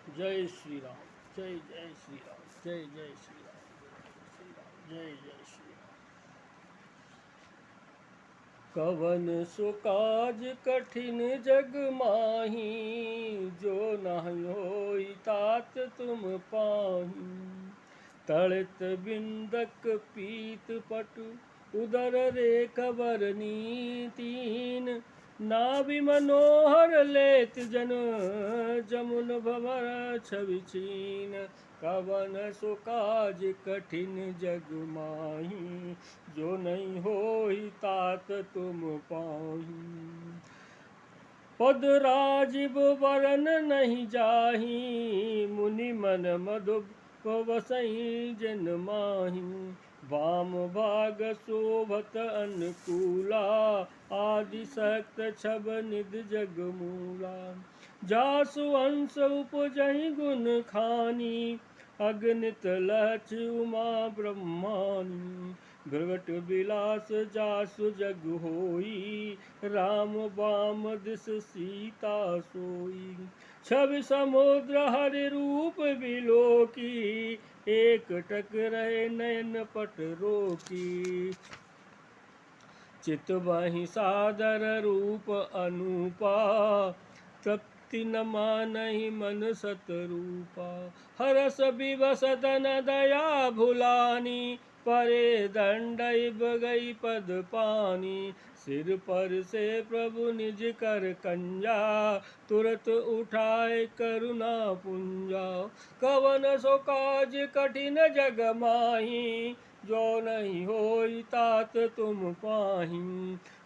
जय श्री राम। जय जय श्री राम। जय जय श्री राम। श्री राम। जय जय श्री राम। कवन सो काज कठिन जग माही, जो नहीं होई तात तुम पाही। तड़ित बिंदक पीत पटु, उदर रेख बरनी तीन। नाभि मनोहर लेत जन, जमुन भवर छवि छीन। कवन सो काज कठिन जग माही, जो नहीं होई तात तुम पाही। पद राजीव वरन नहीं जाही, मुनि मन मधु बसई जन माही। वाम भाग शोभत अनुकूला, आदि शक्त छब निध जग मूला। जासु अंश उपजहि गुण खानी, अगणित लक्ष उमा ब्रह्मानी। भृगट बिलास जासु जग होई, राम बाम दिस सीता सोई। छवि समुद्र हरि रूप बिलोकी, एक टक रहे नयन पट रोकी। चित वही सादर रूप अनूपा, तृप्ति न मानहि मन सतरूपा। हरस विवश तन दया भुलानी, परे दंडई बगई पद पानी। सिर पर से प्रभु निज कर कंजा, तुरत उठाए करुणा पुंजा। कवन सो काज कठिन जग माही, जो नहीं होई तात तुम पाही।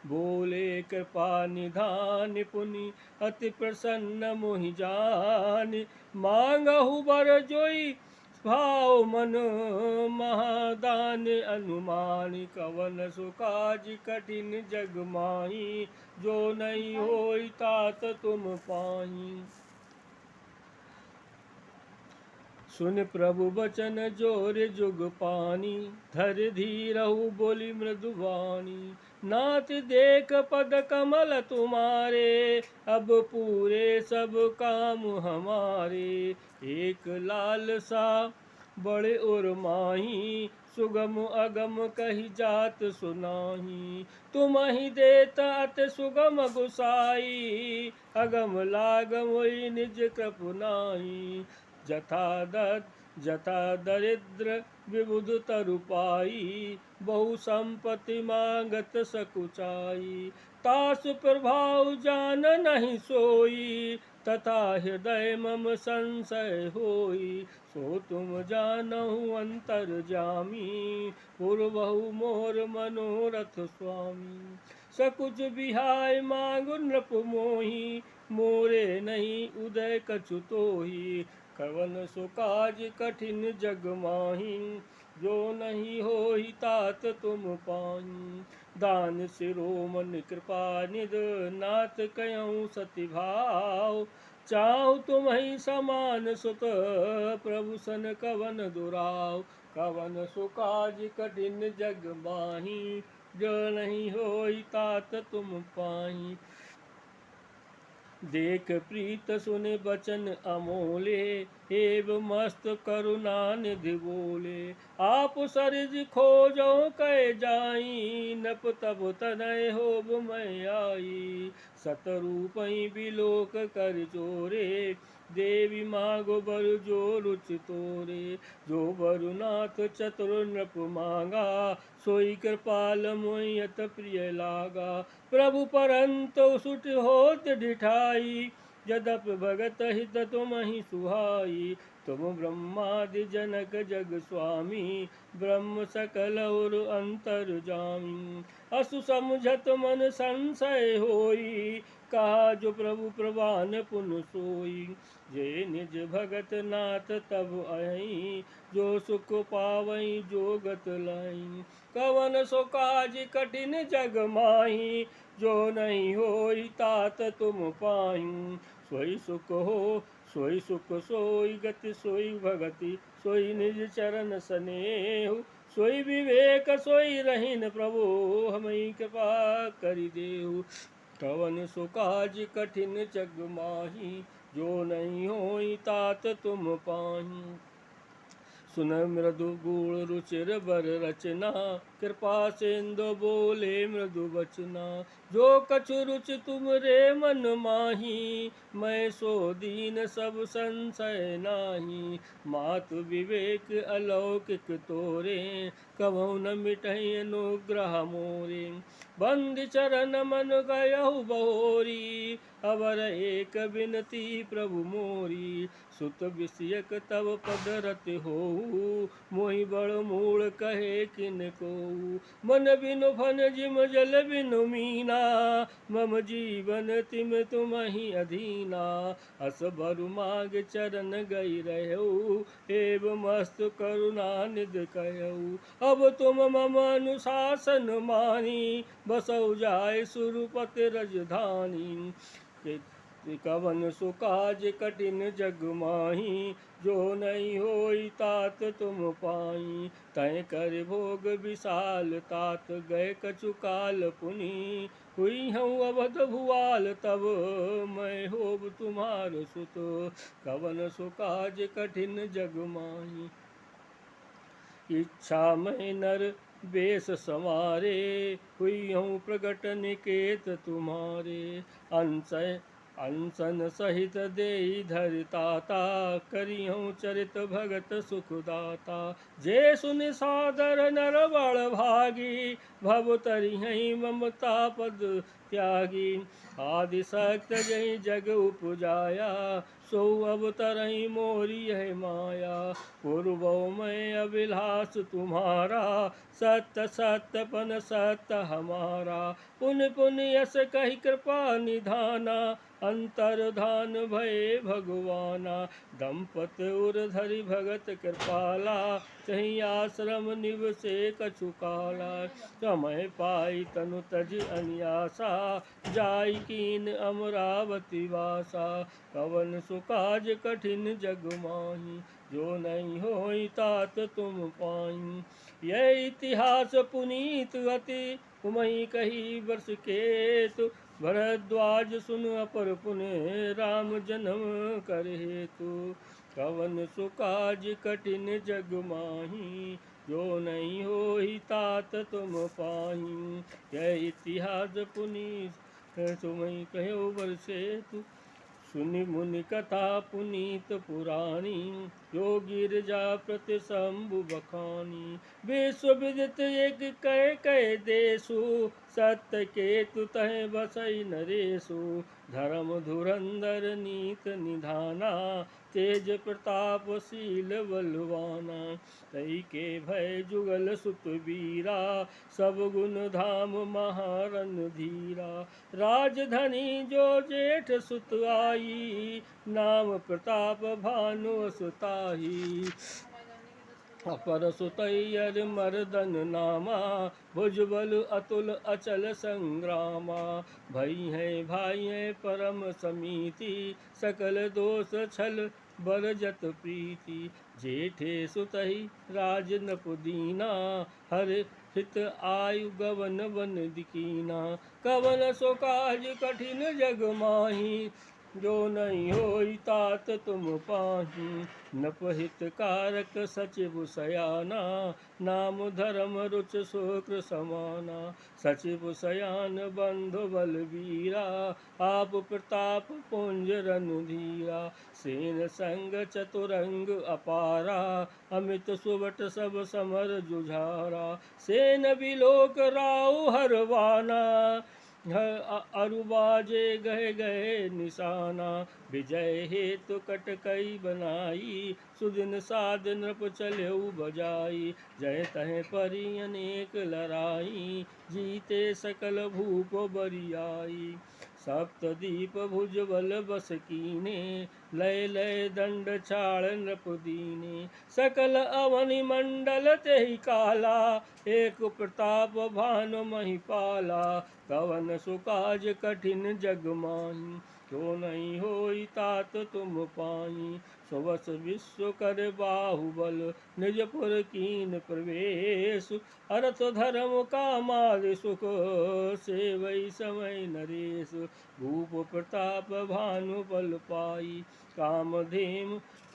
बोले कृपा निधान पुनि, अति प्रसन्न मोहि जान। मांगहु बर जोई भाव मन, महादान अनुमान। कवन सो काज कठिन जग माही, जो नहीं होई तात तुम पाही। सुन प्रभु बचन जोर जुग पानी, धर धीरहु बोली मृदुवाणी। नाथ देख पद कमल तुम्हारे, अब पूरे सब काम हमारे। एक लालसा बड़े और माही, सुगम अगम कही जात सुनाही। तुम ही देता अति सुगम गुसाई, अगम लागम वही निज कृपनाई। जथा दरिद्र विबुध तरुपाई, बहु संपत्ति मांगत सकुचाई। तासु प्रभाव जान नहीं सोई, तथा हृदय मम संशय होई। सो तुम जानहु अंतर जामी, पूर्वहु मोर मनोरथ स्वामी। सकुच बिहाय मांगु नृप मोही, मोरे नहीं उदय कछु तोही। कवन सो काज कठिन जग माही, जो नहीं होई तात तुम पाही। दान शिरोमणि कृपा निध, नाथ कयऊँ सति भाव। चाहु तुम्हि समान सुत, प्रभु सन कवन दुराव। कवन सो काज कठिन जग माही, जो नहीं होई तात तुम पाही। देख प्रीत सुने बचन अमोले, एव मस्त करुणा निधि बोले। आप सरिज खोजो कै जाई, नप तब तनय होब मैं आई। सतरूपई बिलोक कर चोरे, देवी मागो बर जो रुचि तोरे। जो बरुनाथ चतुर नृप मांगा, सोई कृपाल मोहि अत प्रिय लागा। प्रभु परंतु सुट होत ढिठाई, यद्यप भगत हित तुमहि सुहाई। तुम ब्रह्मादि जनक जग स्वामी, ब्रह्म सकल और अंतर्जामी। असु समझत मन संशय होई, कहा जो प्रभु प्रवान पुन सोई। जे निज भगत नाथ तब अहि, जो सुख पावई जो गत लाई। कवन सो काज कठिन जग माही, जो नहीं होई तात तुम पाही। सोई सुख हो सोई सुख सोई गति सोई भगति, सोई निज चरण सनेहु। सोई विवेक सोई रहीन प्रभु, हमई कृपा करि देहु। कवन सो काज कठिन जग माही, जो नहीं होई तात तुम पाही। सुन मृदु गुण रुचिर बर रचना, कृपा सिंधु बोले मृदु बचना। जो कछु रुचि तुम रे मन माही, मैं सो दीन सब संशय नाही। मातु विवेक अलौकिक तोरे, कबहु न मिटहि अनुग्रह मोरे। बंद चरण मन गयहु बहोरी, अवर एक बिनती प्रभु मोरी। सुत विषयक तब पद रत होऊ, मोहि बड़ मूड़ कहे किन को। मन बिनु फन जिम जल बिनु मीना, मम जीवन तिम तुम्हि अधीना। अस बरु माग चरण गई रहऊ, एव मस्त करुणा निध कहऊ। अब तुम मम अनुशासन मानी, बसौ जाय सुरपति रजधानी। कवन सु काज कठिन जग माही, जो नहीं होई तात तुम पाई। तय कर भोग विशाल तात, गए कछु काल पुनि। हुई हूँ अवध भुआल तब, मैं होब तुम्हार सुत। कवन सु काज कठिन जग माही। इच्छा मैं नर बेस समारे, हुई हूँ प्रगट निकेत तुम्हारे। अंशय अनशन सहित देई धरताता, करिहूँ चरित भगत सुखदाता। जे सुन सादर नर बड़ भागी, भव तरिहै ममता पद त्यागी। आदि सक्त जहि जग उपजाया, सो अवतरहि मोरी है माया। पूर्वो मैं अभिलाष तुम्हारा, सत्य सत्य पन सत्य हमारा। पुन पुन यस कहि कृपा निधाना, अंतर्धान भये भगवाना। दंपत उर धरि भगत कृपाला, चहि आश्रम निवसे कछु काला। समय पाई तनु तज अनियासा, जाई कीन अमरावती वासा। कवन सु काज कठिन जग माही, जो नहीं होई तात तुम पाई। यह इतिहास पुनीत अति, तुम्हि कही वर्ष केतु। भरद्वाज सुन अपर पुण्य, राम जन्म कर हेतु। कवन सु काज कठिन जग माही, जो नहीं होई तात तुम पाही। यह इतिहास पुनीत तुम्हि कहो वर्ष हेतु। सुनि मुनि कथा पुनीत पुराणी, जो गिरजा प्रति शंभु बखानी। विश्व विदित एक कह कह देशु, सत्य केतु तह बसई नरेशु। धर्म धुरंधर नीत निधाना, तेज प्रताप शील बलवाना। तई के भय जुगल सुत वीरा, सब गुण धाम महारन धीरा। राजधनी जो जेठ सुत आई, नाम प्रताप भानु सुताही। अपर सुतैयर मर्दन नामा, भुजबल अतुल अचल संग्रामा। भई है भाई है परम समीति, सकल दोष छल बल जत प्रीति। जेठे सुतहि राज नपुदीना, हर हित आयु गवन वन दिकीना। कवन सो काज कठिन जग माही, जो नहीं होई तात तुम पाही। नपहित कारक सचिव सयाना, नाम धर्म रुच शुक्र समाना। सचिव सयान बंधु बलवीरा, आप प्रताप पुंज रणधीरा। सेन संग चतुरंग अपारा, अमित सुबट सब समर जुझारा। सेन बिलोक राउ हरवाना, अरुबाजे गहे गहे निशाना। विजय हेतु कटकई बनाई, सुदिन साध नृप चलेऊ बजाई। जय तह परि अनेक लड़ाई, जीते सकल भूप बरियाई। सप्तदीप भुजबल बस कीने, लय लय दंड छाड़ नृप दीने। सकल अवनि मंडल तेहि काला, एक प्रताप भानु महिपाला। कवन सु काज कठिन जग माही, जो नहीं होई तात तुम पाई। सुवस विश्व कर बाहुबल निजपुर कीन प्रवेश। अर्थ धर्म कामादि सुख सेवई समय नरेश। भूप प्रताप भानु बल पाई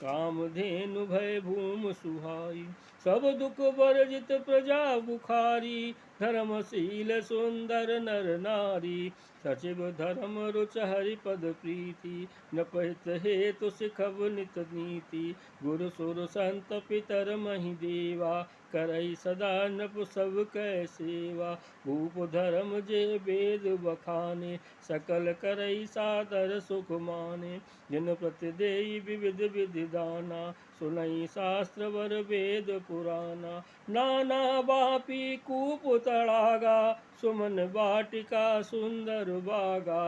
कामधेनु भय भूम सुहाई। सब दुख वर्जित प्रजा बुखारी धर्मशील सुंदर नर नारी। सचिव धर्म रुच हरिपद प्रीति न पहित हेतु सिखब नित नीति। गुरु सुर संत पितर महि देवा करई सदा नप सब कै सेवा। भूप धर्म जे वेद बखाने सकल करई सादर सुख माने। जिन प्रति देई विविध विधि दाना सुनई शास्त्र वर वेद पुराना। नाना बापी कूप तड़ागा सुमन वाटिका सुंदर बागा।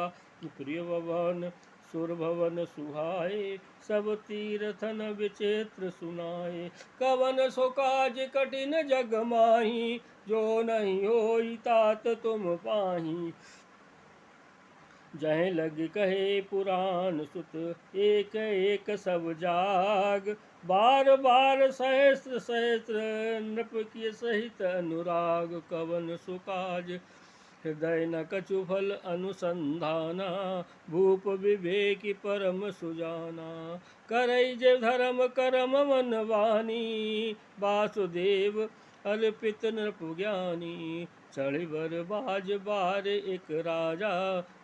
प्रिय भवन सुर भवन सुहाए सब तीर्थन विचित्र सुनाए। कवन सो काज कठिन जग माही जो नहीं होई तात तुम पाही। जह लग कहे पुराण सुत एक एक सब जाग। बार बार सहस्त्र सहस्त्र नृप की सहित अनुराग। कवन सुकाज हृदय न कछु फल अनुसंधाना। भूप विवेक परम सुजाना करई जे धर्म करम मन वानी। वासुदेव अर्पित नृप ज्ञानी चढ़ बर बाज बार एक राजा।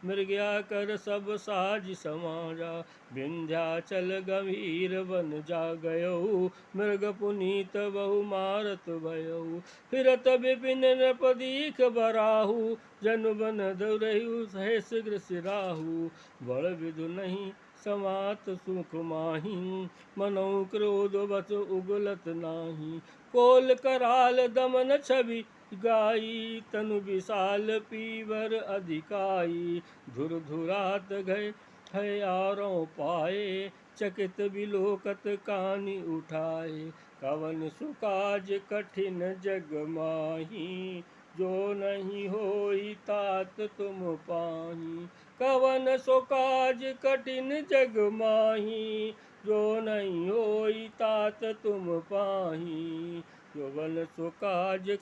मृग्या कर सब साज समाजा। विंध्याचल गंभीर वन जा गयऊ मृग पुनीत बहु मारत भयऊ। फिरत विपिन नृप दीख बराहु जनु बन दौरहु सहस सिराहु। बड़ विधु नहीं समात सुख माही मनौ क्रोध बस उगलत नाही। कोल कराल दमन छवि गाई तनु विशाल पीवर अधिकाई। धुर धुरात गए है आरों पाए चकित बिलोकत कानी उठाए। कवन सुकाज कठिन जग माही जो नहीं होई तात तुम पाही। कवन सुकाज कठिन जग माही जो नहीं होई तात तुम पाही। कवन सुकाज